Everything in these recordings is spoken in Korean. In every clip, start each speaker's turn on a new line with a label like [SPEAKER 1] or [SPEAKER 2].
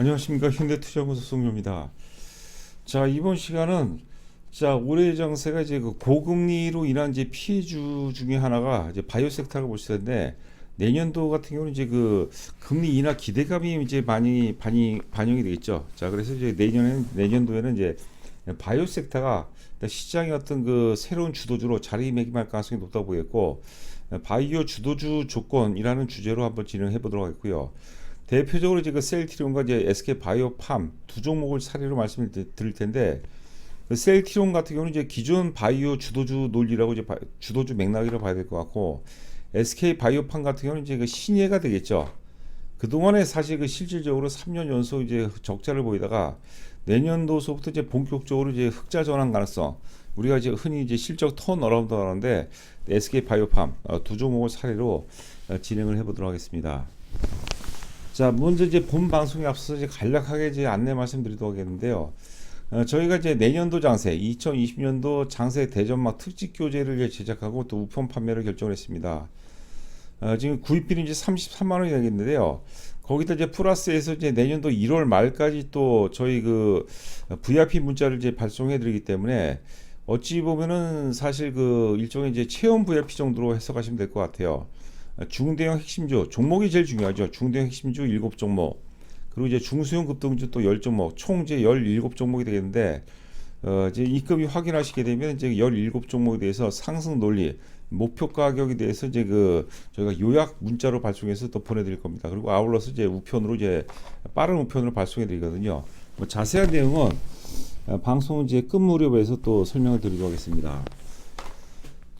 [SPEAKER 1] 안녕하십니까. 현대투자연구소 송료입니다. 자, 이번 시간은 올해 정세가 이제 그 고금리로 인한 이제 피해주 중에 하나가 이제 바이오 섹터라고 볼 수 있는데, 내년도 같은 경우는 이제 그 금리 인하 기대감이 이제 많이 반영이 되겠죠. 자, 그래서 이제 내년도에는 이제 바이오 섹터가 시장의 어떤 그 새로운 주도주로 자리매김할 가능성이 높다고 보겠고, 바이오 주도주 조건이라는 주제로 한번 진행해 보도록 하겠고요. 대표적으로 이제 그 셀트리온과 이제 SK 바이오팜 두 종목을 사례로 말씀을 드릴 텐데, 그 셀트리온 같은 경우는 이제 기존 바이오 주도주 논리라고 이제 주도주 맥락이라고 봐야 될 것 같고, SK 바이오팜 같은 경우는 이제 그 신예가 되겠죠. 그동안에 사실 그 실질적으로 3년 연속 이제 적자를 보이다가 내년도서부터 이제 본격적으로 이제 흑자 전환 가능성, 우리가 이제 흔히 이제 실적 턴어라운드라고 하는데, SK 바이오팜 두 종목을 사례로 진행을 해보도록 하겠습니다. 자, 먼저 이제 본 방송에 앞서서 이제 간략하게 이제 안내 말씀드리도록 하겠는데요. 저희가 이제 내년도 장세, 2020년도 장세 대전막 특집 교재를 이제 제작하고 또 우편 판매를 결정을 했습니다. 지금 구입비는 이제 33만 원이 되겠는데요. 거기다 이제 플러스해서 이제 내년도 1월 말까지 또 저희 그 VIP 문자를 이제 발송해 드리기 때문에, 어찌 보면은 사실 그 일종의 이제 체험 VIP 정도로 해석하시면 될 것 같아요. 중대형 핵심주 종목이 제일 중요하죠. 중대형 핵심주 7종목, 그리고 이제 중소형 급등주 또 10종목, 총 이제 17종목이 되겠는데, 이제 입금이 확인하시게 되면 이제 17종목에 대해서 상승 논리, 목표 가격에 대해서 이제 그 저희가 요약 문자로 발송해서 또 보내드릴 겁니다. 그리고 아울러서 이제 우편으로 이제 빠른 우편으로 발송해 드리거든요. 뭐 자세한 내용은 방송 이제 끝 무렵에서 또 설명을 드리도록 하겠습니다.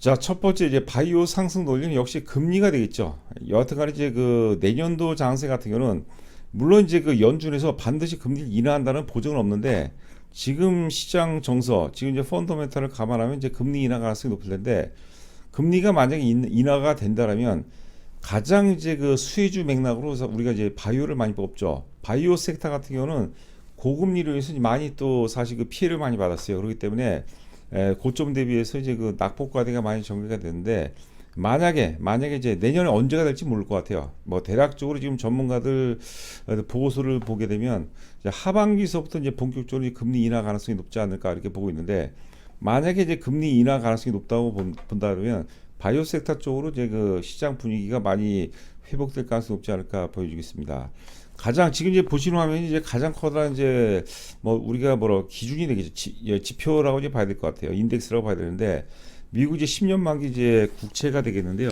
[SPEAKER 1] 자, 첫 번째 이제 바이오 상승 논리는 역시 금리가 되겠죠. 여하튼간에 이제 그 내년도 장세 같은 경우는 물론 이제 그 연준에서 반드시 금리를 인하한다는 보장은 없는데, 지금 시장 정서, 지금 이제 펀더멘탈을 감안하면 이제 금리 인하 가능성이 높을 텐데, 금리가 만약에 인하가 된다라면 가장 이제 그 수혜주 맥락으로 우리가 이제 바이오를 많이 뽑죠. 바이오 섹터 같은 경우는 고금리로 해서 많이 또 사실 그 피해를 많이 받았어요. 그렇기 때문에 고점 대비해서 이제 그 낙폭과대가 많이 전개가 되는데, 만약에 이제 내년에 언제가 될지 모를 것 같아요. 뭐 대략적으로 지금 전문가들 보고서를 보게 되면 이제 하반기서부터 이제 본격적으로 금리 인하 가능성이 높지 않을까 이렇게 보고 있는데, 만약에 이제 금리 인하 가능성이 높다고 본다면 바이오 섹터 쪽으로 이제 그 시장 분위기가 많이 회복될 가능성이 높지 않을까 보여지겠습니다. 가장 지금 이제 보시는 화면이 이제 가장 커다란 이제 뭐 우리가 기준이 되겠죠. 지표라고 이제 봐야 될 것 같아요. 인덱스라고 봐야 되는데, 미국 이제 10년 만기 이제 국채가 되겠는데요.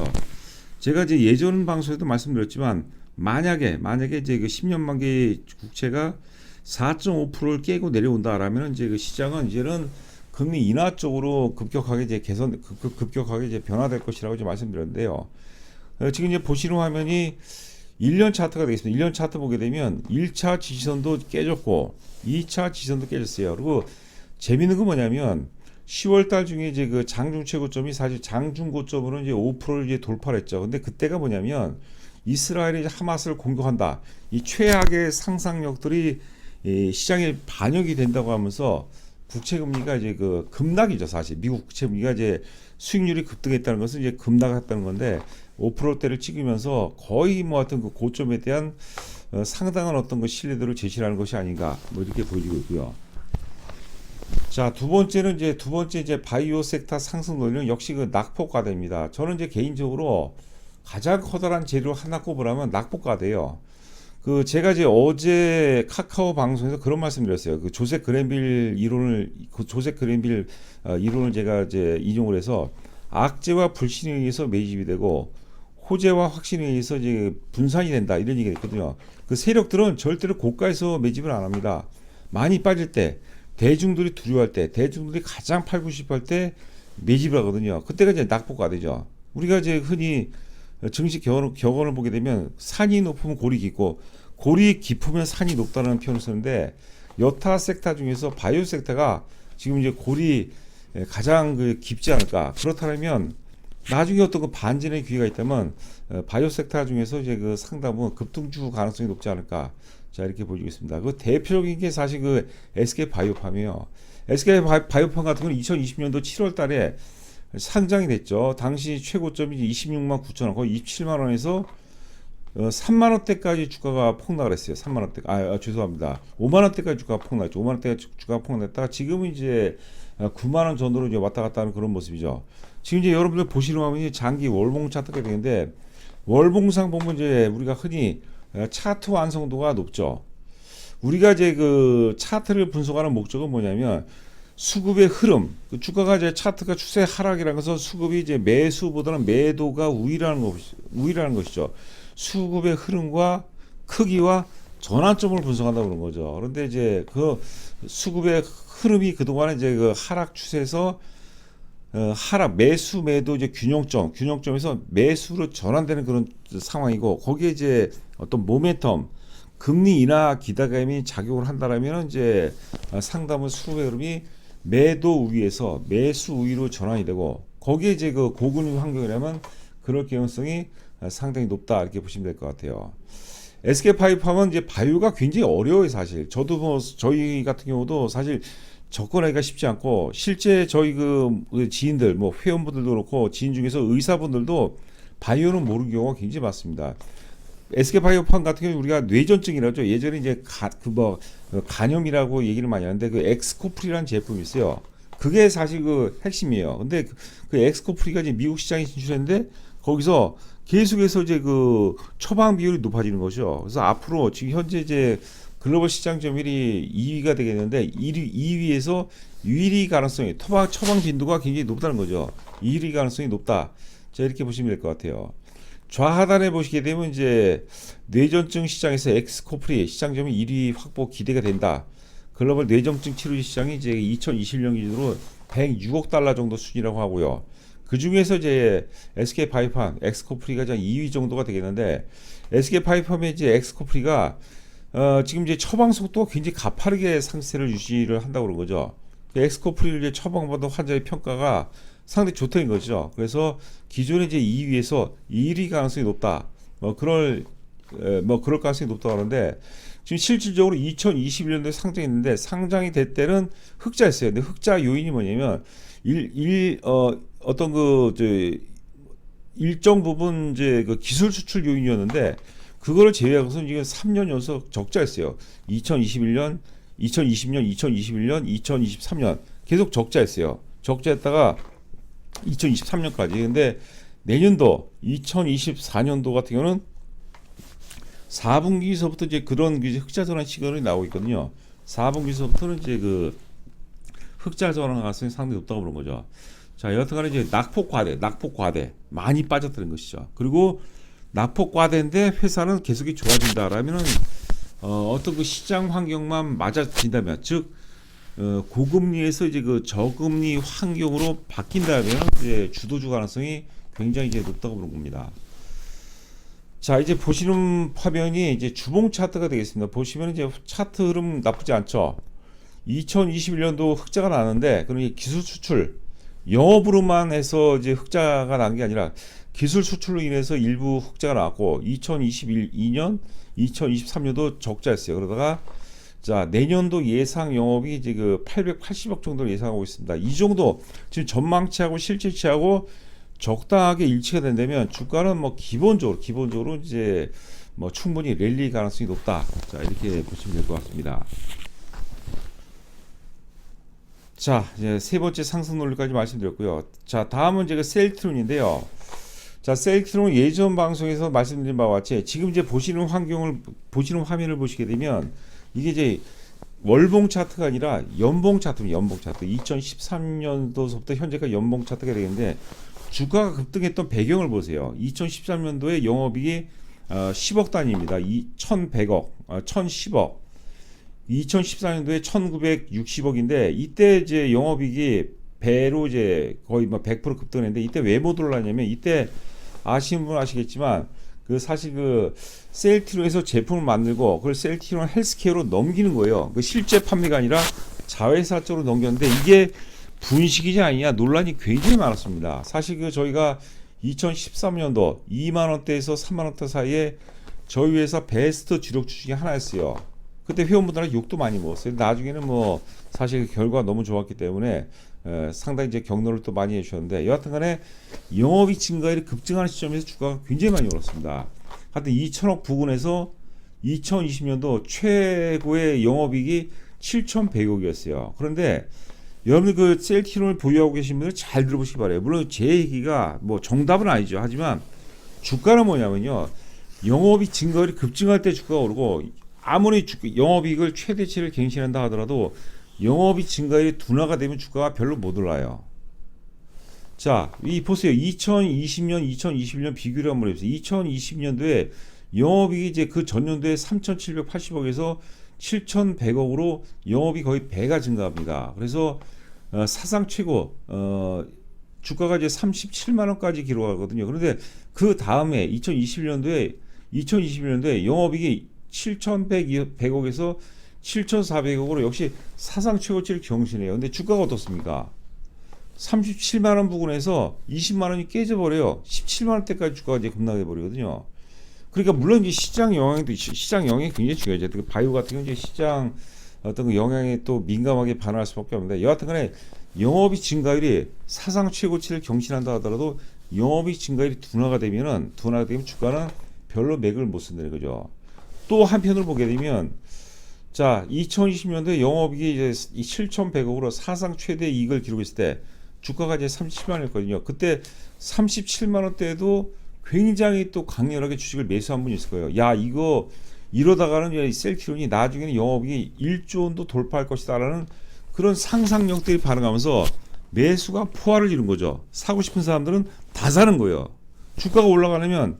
[SPEAKER 1] 제가 이제 예전 방송에도 말씀드렸지만, 만약에 이제 그 10년 만기 국채가 4.5%를 깨고 내려온다라면 이제 그 시장은 이제는 금리 인하 쪽으로 급격하게 이제 급격하게 이제 변화될 것이라고 이제 말씀드렸는데요. 지금 이제 보시는 화면이 1년 차트가 되겠습니다. 1년 차트 보게 되면 1차 지지선도 깨졌고 2차 지지선도 깨졌어요. 그리고 재밌는 건 뭐냐면 10월 달 중에 이제 그 장중 최고점이 사실 장중 고점으로 이제 5%를 이제 돌파를 했죠. 근데 그때가 뭐냐면 이스라엘이 하마스를 공격한다, 이 최악의 상상력들이 시장에 반영이 된다고 하면서 국채 금리가 이제 그 급락이죠. 사실 미국 국채 금리가 이제 수익률이 급등했다는 것은 이제 급락했다는 건데, 5%대를 찍으면서 거의 뭐 하여튼 그 고점에 대한 상당한 어떤 그 신뢰도를 제시하는 것이 아닌가 뭐 이렇게 보여지고 있고요. 자, 두 번째 이제 바이오 섹터 상승 논리는 역시 그 낙폭과대입니다. 저는 이제 개인적으로 가장 커다란 재료 하나 꼽으라면 낙폭과대예요. 그 제가 이제 어제 카카오 방송에서 그런 말씀드렸어요. 그 조셉 그랜빌 이론을 제가 이제 인용을 해서, 악재와 불신에 의해서 매집이 되고 호재와 확신에 의해서 이제 분산이 된다, 이런 얘기가 있거든요. 그 세력들은 절대로 고가에서 매집을 안 합니다. 많이 빠질 때, 대중들이 두려워할 때, 대중들이 가장 팔고 싶어 할 때 매집을 하거든요. 그때가 이제 낙폭가 되죠. 우리가 이제 흔히 증시 격언을 보게 되면 산이 높으면 골이 깊고 골이 깊으면 산이 높다는 표현을 쓰는데, 여타 섹터 중에서 바이오 섹터가 지금 이제 골이 가장 그 깊지 않을까. 그렇다면 나중에 어떤 그 반전의 기회가 있다면 바이오 섹터 중에서 이제 그 상당부 급등주 가능성이 높지 않을까. 자, 이렇게 보여주겠습니다. 그 대표적인 게 사실 그 SK 바이오팜이에요. SK 바이오팜 같은 경우는 2020년도 7월 달에 상장이 됐죠. 당시 최고점이 26만 9천 원, 거의 27만 원에서 3만 원대까지 주가가 폭락을 했어요. 3만 원대. 죄송합니다. 5만 원대까지 주가가 폭락했죠. 5만 원대까지 주가가 폭락했다가 지금은 이제 9만 원 정도로 이제 왔다 갔다 하는 그런 모습이죠. 지금 이제 여러분들 보시는 화면이 장기 월봉 차트가 되는데 월봉상 보면 이제 우리가 흔히 차트 완성도가 높죠. 우리가 이제 그 차트를 분석하는 목적은 뭐냐면 수급의 흐름, 그 주가가 이제 차트가 추세 하락이라는 것은 수급이 이제 매수보다는 매도가 우위라는 것이죠. 수급의 흐름과 크기와 전환점을 분석한다고 그런 거죠. 그런데 이제 그 수급의 흐름이 그동안에 이제 그 하락 추세에서 하락 매수 매도 이제 균형점에서 매수로 전환되는 그런 상황이고 거기에 이제 어떤 모멘텀 금리 인하 기대감이 작용을 한다라면 이제 상담은 수급의 흐름이 매도 우위에서 매수 우위로 전환이 되고 거기에 이제 그 고금리 환경이라면 그럴 가능성이 상당히 높다 이렇게 보시면 될 것 같아요. SK파이프하면 이제 바이오가 굉장히 어려워요 사실. 저도 뭐 저희 같은 경우도 사실 접근하기가 쉽지 않고 실제 저희 그 지인들 뭐 회원분들도 그렇고 지인 중에서 의사분들도 바이오는 모르는 경우가 굉장히 많습니다. SK바이오팜 같은 경우 우리가 뇌전증이라죠. 예전에 이제 간염이라고 얘기를 많이 하는데 그 엑스코프리라는 제품이 있어요. 그게 사실 그 핵심이에요. 근데 그 엑스코프리가 이제 미국 시장에 진출했는데 거기서 계속해서 이제 그 처방 비율이 높아지는 거죠. 그래서 앞으로 지금 현재 이제 글로벌 시장 점유율이 2위가 되겠는데 2위에서 1위 가능성이 처방 빈도가 굉장히 높다는 거죠. 1위 가능성이 높다. 자, 이렇게 보시면 될 것 같아요. 좌하단에 보시게 되면 이제 뇌전증 시장에서 엑스코프리 시장 점유율 1위 확보 기대가 된다. 글로벌 뇌전증 치료제 시장이 이제 2021년 기준으로 106억 달러 정도 수준이라고 하고요. 그 중에서 이제 SK바이오팜 엑스코프리가 2위 정도가 되겠는데 SK바이오팜의 이제 엑스코프리가 지금 이제 처방 속도가 굉장히 가파르게 상세를 유지를 한다고 그런 거죠. 엑스코프리를 이제 처방받은 환자의 평가가 상당히 좋다는 거죠. 그래서 기존에 이제 2위에서 1위 가능성이 높다. 그럴 가능성이 높다고 하는데 지금 실질적으로 2021년도에 상장했는데 상장이 될 때는 흑자였어요. 근데 흑자 요인이 뭐냐면 어떤 일정 부분 이제 그 기술 수출 요인이었는데 그거를 제외하고서 지금 3년 연속 적자였어요. 2021년, 2020년, 2021년, 2023년 계속 적자였어요. 적자였다가 2023년까지. 근데 내년도 2024년도 같은 경우는 4분기서부터 이제 그런 흑자 전환 시그널이 나오고 있거든요. 4분기서부터는 이제 그 흑자 전환 가능성이 상당히 높다고 보는 거죠. 자, 여하튼간에 이제 낙폭 과대 많이 빠졌다는 것이죠. 그리고 낙폭 과대인데 회사는 계속이 좋아진다라면은 어떤 그 시장 환경만 맞아진다면 즉 고금리에서 이제 그 저금리 환경으로 바뀐다면 이제 주도주 가능성이 굉장히 이제 높다고 보는 겁니다. 자, 이제 보시는 화면이 이제 주봉 차트가 되겠습니다. 보시면 이제 차트 흐름 나쁘지 않죠. 2021년도 흑자가 나는데 그런 기술 수출 영업으로만 해서 이제 흑자가 난 게 아니라 기술 수출로 인해서 일부 흑자가 나왔고 2022년, 2023년도 적자였어요. 그러다가 자, 내년도 예상 영업이 이제 그 880억 정도를 예상하고 있습니다. 이 정도 지금 전망치하고 실질치하고 적당하게 일치가 된다면 주가는 뭐 기본적으로 이제 뭐 충분히 랠리 가능성이 높다. 자, 이렇게 보시면 될 것 같습니다. 자, 이제 세 번째 상승 논리까지 말씀드렸고요. 자, 다음은 이제 그 셀트론인데요. 자, 셀트론 예전 방송에서 말씀드린 바와 같이 지금 이제 보시는 화면을 보시게 되면 이게 이제 월봉 차트가 아니라 연봉 차트입니다. 연봉 차트. 2013년도부터 현재까지 연봉 차트가 되겠는데 주가가 급등했던 배경을 보세요. 2013년도에 영업이익이 10억 단위입니다. 1,100억, 1,010억. 2014년도에 1,960억인데 이때 이제 영업이익이 배로 이제 거의 뭐 100% 급등했는데 이때 왜 못 올랐냐면 이때 아시는 분은 아시겠지만 그 사실 그 셀트론에서 제품을 만들고 그걸 셀트론 헬스케어로 넘기는 거예요. 그 실제 판매가 아니라 자회사 쪽으로 넘겼는데 이게 분식이지 아니냐 논란이 굉장히 많았습니다. 사실 그 저희가 2013년도 2만 원대에서 3만 원대 사이에 저희 회사 베스트 주력주 중에 하나였어요. 그때 회원분들한테 욕도 많이 먹었어요. 나중에는 뭐 사실 결과가 너무 좋았기 때문에 상당히 이제 격려를 또 많이 해주셨는데 여하튼간에 영업이익 증가율이 급증하는 시점에서 주가가 굉장히 많이 올랐습니다. 하여튼 2천억 부근에서 2020년도 최고의 영업이익이 7,100억이었어요. 그런데 여러분들 그 셀트리온을 보유하고 계신 분들 잘 들어보시기 바래요. 물론 제 얘기가 뭐 정답은 아니죠. 하지만 주가는 뭐냐면요. 영업이익 증가율이 급증할 때 주가가 오르고 아무리 영업이익을 최대치를 갱신한다 하더라도 영업이익 증가율이 둔화가 되면 주가가 별로 못 올라요. 자, 이 보세요. 2020년, 2021년 비교를 한번 해보세요. 2020년도에 영업이익이 이제 그 전년도에 3,780억에서 7,100억으로 영업이 거의 배가 증가합니다. 그래서 사상 최고 주가가 이제 37만 원까지 기록하거든요. 그런데 그 다음에 2021년도에 영업이익이 7,100억에서 7,400억으로 역시 사상 최고치를 경신해요. 근데 주가가 어떻습니까? 37만 원 부근에서 20만 원이 깨져버려요. 17만 원대까지 주가가 이제 급락해 버리거든요. 그러니까 물론 이제 시장 영향이 굉장히 중요하죠. 그 바이오 같은 경우는 이제 시장 어떤 그 영향에 또 민감하게 반응할 수밖에 없는데 여하튼간에 영업이익 증가율이 사상 최고치를 경신한다 하더라도 영업이익 증가율이 둔화가 되면 주가는 별로 맥을 못 쓴다는 거죠. 또 한편으로 보게 되면 자 2020년도에 영업이익이 이제 7,100억으로 사상 최대 이익을 기록했을 때 주가가 이제 37만 원이었거든요. 그때 37만 원대에도 굉장히 또 강렬하게 주식을 매수한 분이 있을 거예요. 야 이거 이러다가는 셀트리온이 나중에는 영업이익이 1조 원도 돌파할 것이다라는 그런 상상력들이 반응하면서 매수가 포화를 이룬 거죠. 사고 싶은 사람들은 다 사는 거예요. 주가가 올라가려면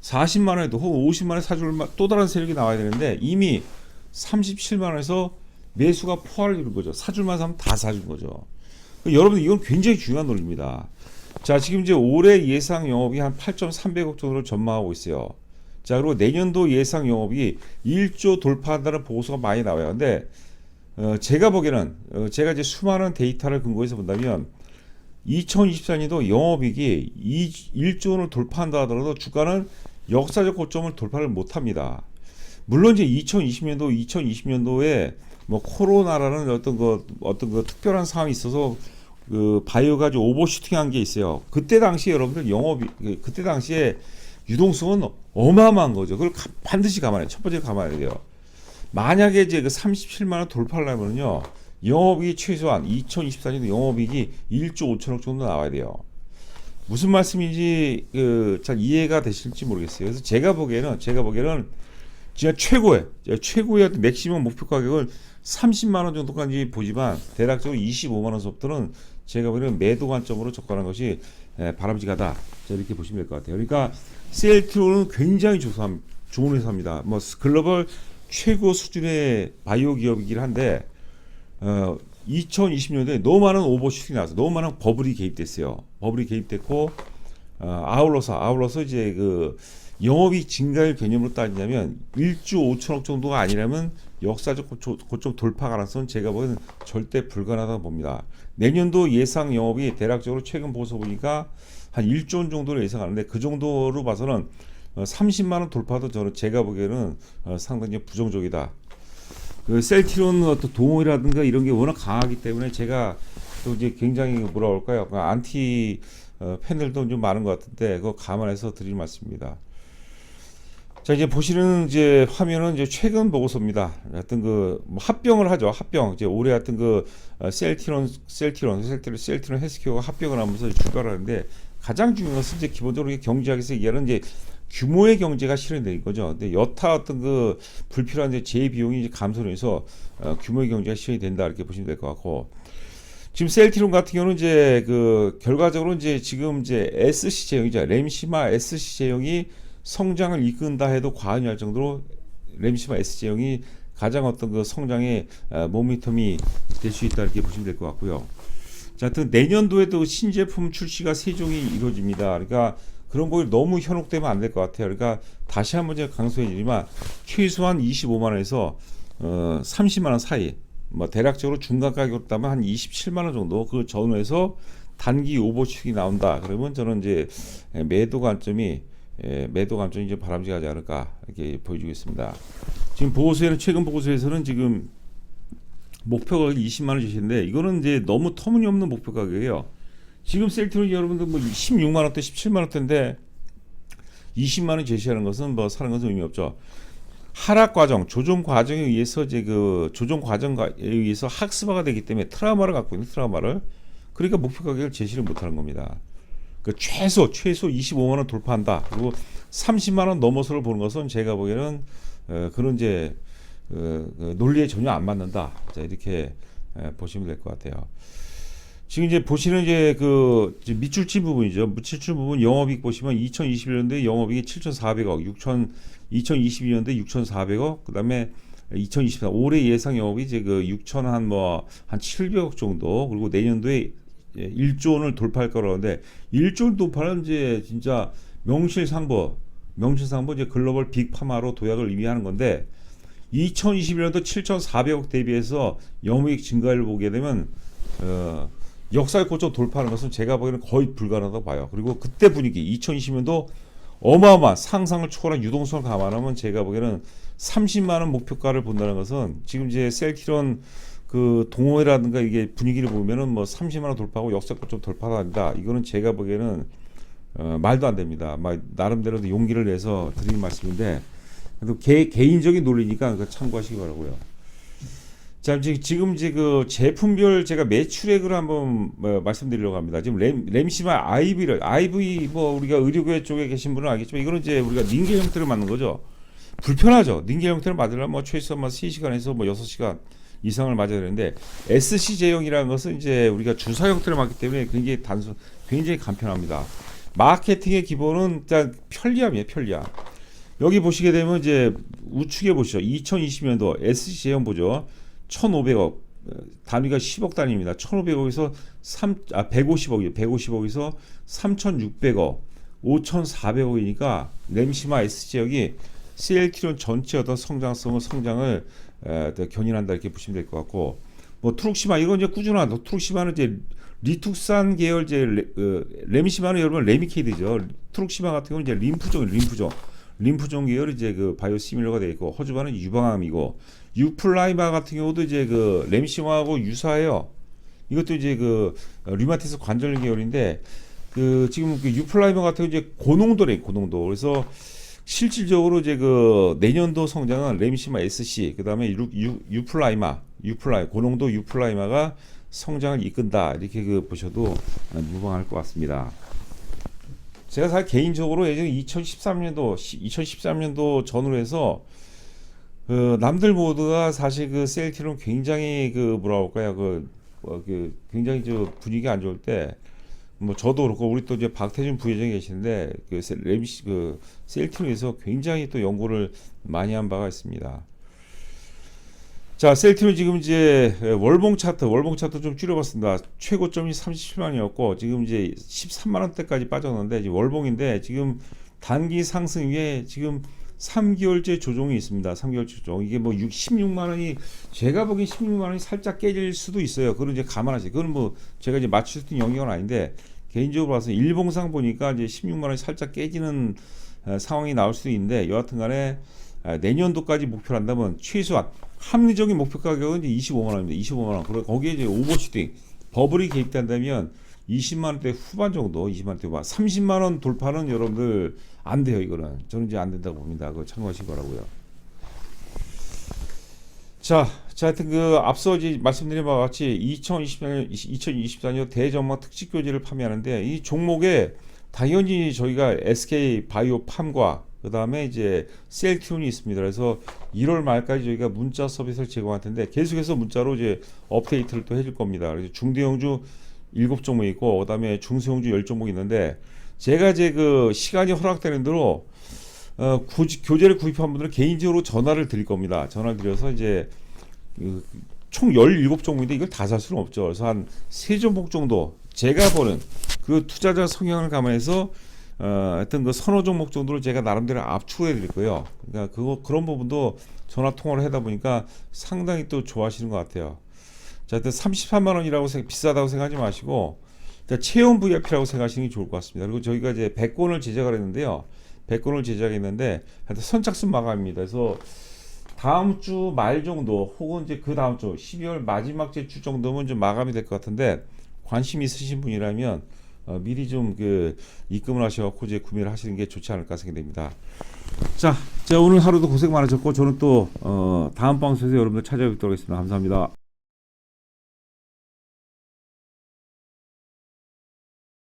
[SPEAKER 1] 40만 원에도 혹은 50만 원에 사줄 또 다른 세력이 나와야 되는데 이미 37만 원에서 매수가 포화를 이룬 거죠. 사줄만 사면 다 사준 거죠. 여러분 이건 굉장히 중요한 논리입니다. 자 지금 이제 올해 예상 영업이 한 8,300억 정도로 전망하고 있어요. 자 그리고 내년도 예상 영업이 1조 돌파한다는 보고서가 많이 나와요. 근데 제가 보기에는 제가 이제 수많은 데이터를 근거해서 본다면 2024년도 영업이익이 1조 원을 돌파한다 하더라도 주가는 역사적 고점을 돌파를 못합니다. 물론 이제 2020년도에 뭐 코로나라는 어떤 그 특별한 상황이 있어서 그 바이오가 좀 오버슈팅한 게 있어요. 그때 당시에 여러분들 그때 당시에 유동성은 어마어마한 거죠. 그걸 반드시 첫 번째 감안해야 돼요. 만약에 이제 그 37만 원 돌파하려면요, 영업이익이 최소한 2024년도 영업이익이 1조 5천억 정도 나와야 돼요. 무슨 말씀인지 잘 이해가 되실지 모르겠어요. 그래서 제가 보기에는 진짜 최고의 어떤 맥시멈 목표 가격을 30만 원 정도까지 보지만 대략적으로 25만 원서부터는 제가 보기에는 매도 관점으로 접근하는 것이 바람직하다. 이렇게 보시면 될 것 같아요. 그러니까 셀트리온은 굉장히 좋은 회사입니다. 뭐 글로벌 최고 수준의 바이오 기업이긴 한데 2020년도에 너무 많은 오버슈팅이 나와서 너무 많은 버블이 개입됐어요. 버블이 개입됐고 아울러서 이제 그 영업이익 증가율 개념으로 따지자면 1조 5천억 정도가 아니라면 역사적 고점 돌파 가능성은 제가 보기에는 절대 불가능하다고 봅니다. 내년도 예상 영업이 대략적으로 최근 보고서 보니까 한 1조 원 정도를 예상하는데 그 정도로 봐서는 30만 원 돌파도 제가 보기에는 상당히 부정적이다. 그 셀트리온 어떤 동호회라든가 이런 게 워낙 강하기 때문에 제가 또 이제 굉장히 뭐라 그럴까요? 안티 팬들도 좀 많은 것 같은데 그거 감안해서 드릴 말씀입니다. 자 이제 보시는 이제 화면은 이제 최근 보고서입니다. 하여튼 그 합병을 하죠. 합병 이제 올해 하여튼 그 셀트리온 헬스케어가 합병을 하면서 출발을 하는데 가장 중요한 것은 이제 기본적으로 경제학에서 얘기하는 이제 규모의 경제가 실현되는 거죠. 근데 여타 어떤 그 불필요한 이제 재비용이 이제 감소를 해서 규모의 경제가 실현이 된다 이렇게 보시면 될 것 같고. 지금 셀트리온 같은 경우는 이제 그 결과적으로 이제 지금 이제 SC 제형이죠. 램시마 SC 제형이 성장을 이끈다 해도 과언이 할 정도로 램시마 S 제형이 가장 어떤 그 성장의 모멘텀이 될 수 있다 이렇게 보시면 될 것 같고요. 자, 하여튼 내년도에도 신제품 출시가 세종이 이루어집니다. 그러니까 그런 거에 너무 현혹되면 안 될 것 같아요. 그러니까 다시 한번 제가 강조해드리지만 최소한 25만 원에서 30만 원 사이, 뭐 대략적으로 중간 가격으로 따면 한 27만 원 정도 그 전후에서 단기 오버슈팅이 나온다. 그러면 저는 이제 매도 관점이 이제 바람직하지 않을까 이렇게 보여주겠습니다. 지금 최근 보고서에서는 지금 목표 가격이 20만 원 주시는데 이거는 이제 너무 터무니없는 목표 가격이에요. 지금 셀트리온 여러분들 뭐 16만 원대, 17만 원대인데 20만 원 제시하는 것은 뭐 사는 것은 의미 없죠. 하락 과정, 조정 과정에 의해서 이제 그 조정 과정에 의해서 학습화가 되기 때문에 트라우마를 갖고 있는 트라우마를, 그러니까 목표 가격을 제시를 못하는 겁니다. 그 최소 25만 원 돌파한다. 그리고 30만 원 넘어서를 보는 것은 제가 보기에는 그런 이제 논리에 전혀 안 맞는다. 자, 이렇게 보시면 될 것 같아요. 지금 이제 보시는 이제 그 밑줄치 부분이죠. 밑줄치 부분 영업이익 보시면 2021년도에 영업이익이 7,400억, 2022년도에 6,400억, 그다음에 2024 올해 예상 영업이 이제 그 6천 한 700억 정도, 그리고 내년도에 1조 원을 돌파할 거라는데 1조 원 돌파는 이제 진짜 명실상부 이제 글로벌 빅파마로 도약을 의미하는 건데 2021년도 7,400억 대비해서 영업이익 증가를 보게 되면 역사의 고점 돌파하는 것은 제가 보기에는 거의 불가능하다고 봐요. 그리고 그때 분위기 2020년도 어마어마한 상상을 초월한 유동성을 감안하면 제가 보기에는 30만 원 목표가를 본다는 것은 지금 이제 셀트리온 그 동호회라든가 이게 분위기를 보면은 뭐 30만 원 돌파하고 역사 고점 돌파한다. 이거는 제가 보기에는 말도 안 됩니다. 막 나름대로도 용기를 내서 드리는 말씀인데 그래도 개인적인 논리니까 그거 참고하시기 바라고요. 자, 지금 이제 그 제품별 제가 매출액을 한번 말씀드리려고 합니다. 지금 램시마 IV 뭐 우리가 의료계 쪽에 계신 분은 알겠지만 이거는 이제 우리가 링겔 형태를 만든 거죠. 불편하죠. 링겔 형태를 만들려면 뭐 최소 3시간에서 6시간 이상을 맞아야 되는데 SC 제형이라는 것은 이제 우리가 주사 형태를 맞기 때문에 굉장히 간편합니다. 마케팅의 기본은 일단 편리함이에요, 편리함. 여기 보시게 되면 이제 우측에 보시죠. 2020년도 SC 제형 보죠. 1,500억, 단위가 10억 단위입니다. 1,500억에서 150억에서 3,600억, 5,400억이니까 램시마 S 지역이 셀트리온 전체 어떤 성장을 견인한다 이렇게 보시면 될 것 같고, 뭐 트룩시마 이건 이제 꾸준한 트룩시마는 이제 리툭산 계열 이제 램시마는 여러분 레미케이드죠. 트룩시마 같은 경우는 이제 림프종 계열 이제 그 바이오시밀러가 되어 있고, 허즈바는 유방암이고, 유플라이마 같은 경우도 이제 그 램시마하고 유사해요. 이것도 이제 그 류마티스 관절 계열인데 그 지금 그 유플라이마 같은 경우 이제 고농도. 그래서 실질적으로 이제 그 내년도 성장은 램시마 SC 그다음에 유플라이마 고농도 유플라이마가 성장을 이끈다 이렇게 그 보셔도 무방할 것 같습니다. 제가 사실 개인적으로 예전에 2013년도 전후로 해서 그 남들 모두가 사실 그 셀트리온 굉장히 그 뭐라 할까요 그 굉장히 저 분위기 안 좋을 때 뭐 저도 그렇고 우리 또 이제 박태준 부회장이 계시는데 그 셀트리온에서 굉장히 또 연구를 많이 한 바가 있습니다. 자, 셀트리온 지금 이제 월봉 차트 좀 줄여봤습니다. 최고점이 37만원이었고 지금 이제 13만 원대까지 빠졌는데 이제 월봉인데 지금 단기 상승 위에 지금 3개월째 조정이 있습니다. 3개월째 조정. 이게 뭐 16만 원이 제가 보기엔 16만 원이 살짝 깨질 수도 있어요. 그건 이제 감안하세요. 그건 뭐 제가 이제 맞출 수 있는 영역은 아닌데 개인적으로 봐서 일봉상 보니까 이제 16만 원이 살짝 깨지는 상황이 나올 수도 있는데 여하튼간에 내년도까지 목표를 한다면 최소한 합리적인 목표 가격은 이제 25만 원입니다. 25만 원. 그리고 거기에 이제 오버슈팅 버블이 개입된다면 20만 원대 후반 정도, 20만 원대 후반, 30만 원 돌파는 여러분들 안 돼요. 이거는 저는 이제 안 된다고 봅니다. 그거 참고하시기 바라고요. 자, 하여튼 그 앞서 이제 말씀드린 바와 같이 2024년 대전망 특집 교재를 판매하는데 이 종목에 당연히 저희가 SK 바이오팜과 그 다음에 이제 셀트리온이 있습니다. 그래서 1월 말까지 저희가 문자 서비스를 제공할 텐데 계속해서 문자로 이제 업데이트를 또 해줄 겁니다. 그래서 중대형주 7종목 있고 그 다음에 중소형주 10종목 있는데 제가 이제 그 시간이 허락되는 대로 교재를 구입한 분들은 개인적으로 전화를 드릴 겁니다. 전화를 드려서 이제 총 17종목인데 이걸 다 살 수는 없죠. 그래서 한 3종목 정도 제가 보는 그 투자자 성향을 감안해서 하여튼 그 서너 종목 정도를 제가 나름대로 압축해 드릴 거예요. 그러니까 그런 부분도 전화 통화를 하다 보니까 상당히 또 좋아하시는 것 같아요. 자, 하여튼 33만 원이라고 비싸다고 생각하지 마시고 체험 VIP라고 생각하시는 게 좋을 것 같습니다. 그리고 저희가 이제 100권을 제작을 했는데요. 100권을 제작했는데 하여튼 선착순 마감입니다. 그래서 다음 주 말 정도 혹은 이제 그 다음 주 12월 마지막 주 정도면 좀 마감이 될 것 같은데 관심 있으신 분이라면 미리 좀 그 입금을 하셔갖고 이제 구매를 하시는 게 좋지 않을까 생각됩니다. 자, 오늘 하루도 고생 많으셨고 저는 또 다음 방송에서 여러분들 찾아뵙도록 하겠습니다. 감사합니다.